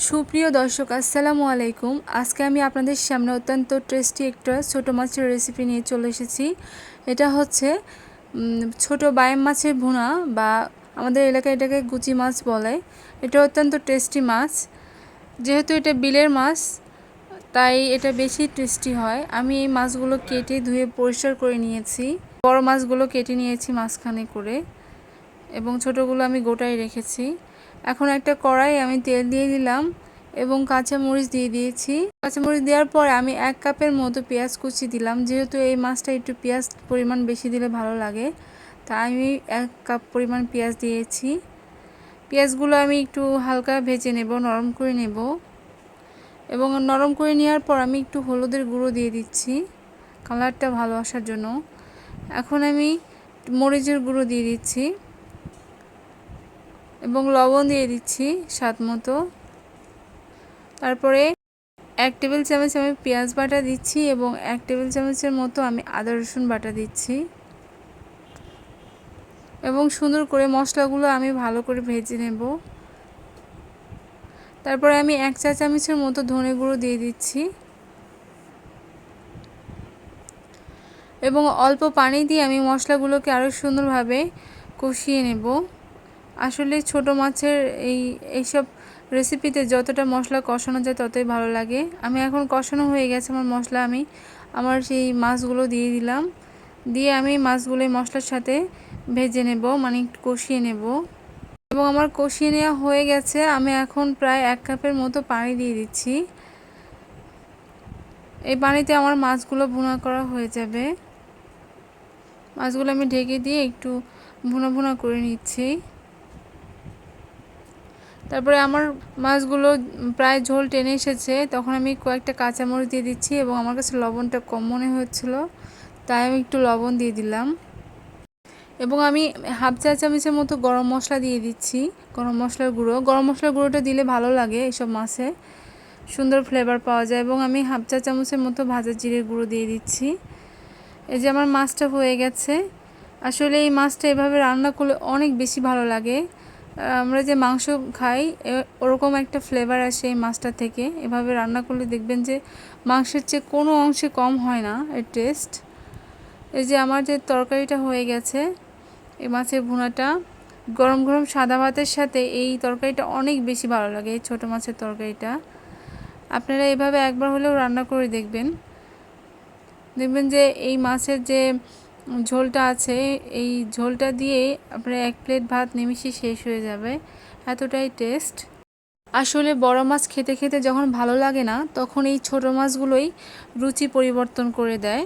সুপ্রিয় দর্শক আসসালামু আলাইকুম। আজকে আমি আপনাদের সামনে অত্যন্ত টেস্টি একটা ছোটো মাছের রেসিপি নিয়ে চলে এসেছি। এটা হচ্ছে ছোট বাইম মাছের ভুনা, বা আমাদের এলাকায় এটাকে গুচি মাছ বলে। এটা অত্যন্ত টেস্টি মাছ। যেহেতু এটা বিলের মাছ, তাই এটা বেশি টেস্টি হয়। আমি এই মাছগুলো কেটে ধুয়ে পরিষ্কার করে নিয়েছি। বড় মাছগুলো কেটে নিয়েছি মাঝখানে করে, এবং ছোটোগুলো আমি গোটাই রেখেছি। এখন একটা কড়াই আমি তেল দিয়ে দিলাম এবং কাঁচামরিচ দিয়ে দিয়েছি। কাঁচামরিচ দেওয়ার পর আমি 1 কাপের মতো পেঁয়াজ কুচি দিলাম। যেহেতু এই মাছটা একটু পেঁয়াজ পরিমাণ বেশি দিলে ভালো লাগে, তাই আমি 1 কাপ পরিমাণ পেঁয়াজ দিয়েছি। পেঁয়াজগুলো আমি একটু হালকা ভেজে নেব, নরম করে নেব, এবং নরম করে নেওয়ার পর আমি একটু হলুদের গুঁড়ো দিয়ে দিচ্ছি কালারটা ভালো আসার জন্য। এখন আমি মরিচের গুঁড়ো দিয়ে দিচ্ছি এবং লবণ দিয়ে দিচ্ছি স্বাদ মতো। তারপরে 1 টেবিল চামচ আমি পেঁয়াজ বাটা দিচ্ছি এবং 1 টেবিল চামচের মতো আমি আদা রসুন বাটা দিচ্ছি, এবং সুন্দর করে মশলাগুলো আমি ভালো করে ভেজে নেব। তারপরে আমি 1 চা চামচের মতো ধনে গুঁড়ো দিয়ে দিচ্ছি, এবং অল্প পানি দিয়ে আমি মশলাগুলোকে আরও সুন্দরভাবে কষিয়ে নেব। আসলে ছোট মাছের এইসব রেসিপিতে যতটা মশলা কষানো যায় ততই ভালো লাগে। আমি এখন কষানো হয়ে গেছে আমার মশলা, আমি আমার সেই মাছগুলো দিয়ে দিলাম। দিয়ে আমি মাছগুলো মশলার সাথে ভেজে নেব, মানে একটু কষিয়ে নেব। এবং আমার কষিয়ে নেওয়া হয়ে গেছে। আমি এখন প্রায় 1 কাপের মতো পানি দিয়ে দিচ্ছি। এই পানিতে আমার মাছগুলো ভুনা করা হয়ে যাবে। মাছগুলো আমি ঢেকে দিয়ে একটু ভুনা ভুনা করে নিচ্ছি। তারপরে আমার মাছগুলো প্রায় ঝোল টেনে এসেছে, তখন আমি কয়েকটা কাঁচামরিচ দিয়ে দিচ্ছি, এবং আমার কাছে লবণটা কম মনে হচ্ছিল, তাই আমি একটু লবণ দিয়ে দিলাম। এবং আমি 1/2 চা চামচের মতো গরম মশলা দিয়ে দিচ্ছি, গরম মশলার গুঁড়ো। গরম মশলার গুঁড়োটা দিলে ভালো লাগে, এইসব মাছে সুন্দর ফ্লেভার পাওয়া যায়। এবং আমি 1/2 চা চামচের মতো ভাজা জিরের গুঁড়ো দিয়ে দিচ্ছি। এই যে আমার মাছটা হয়ে গেছে। আসলে এই মাছটা এভাবে রান্না করলে অনেক বেশি ভালো লাগে। আমরা যে মাংস খাই ওরকম একটা ফ্লেভার আসে এই মাছটা থেকে। এভাবে রান্না করলে দেখবেন যে মাংসের চেয়ে কোনো অংশে কম হয় না এর টেস্ট। এই যে আমার যে তরকারিটা হয়ে গেছে, এই মাছের ভুনাটা গরম গরম সাদা ভাতের সাথে এই তরকারিটা অনেক বেশি ভালো লাগে, এই ছোটো মাছের তরকারিটা। আপনারা এভাবে একবার হলেও রান্না করে দেখবেন। দেখবেন যে এই মাছের যে ঝোলটা আছে, এই ঝোলটা দিয়ে আপনার 1 প্লেট ভাত নিমিষে শেষ হয়ে যাবে, এতটাই টেস্ট। আসলে বড় মাছ খেতে খেতে যখন ভালো লাগে না, তখন এই ছোট মাছগুলোই রুচি পরিবর্তন করে দেয়।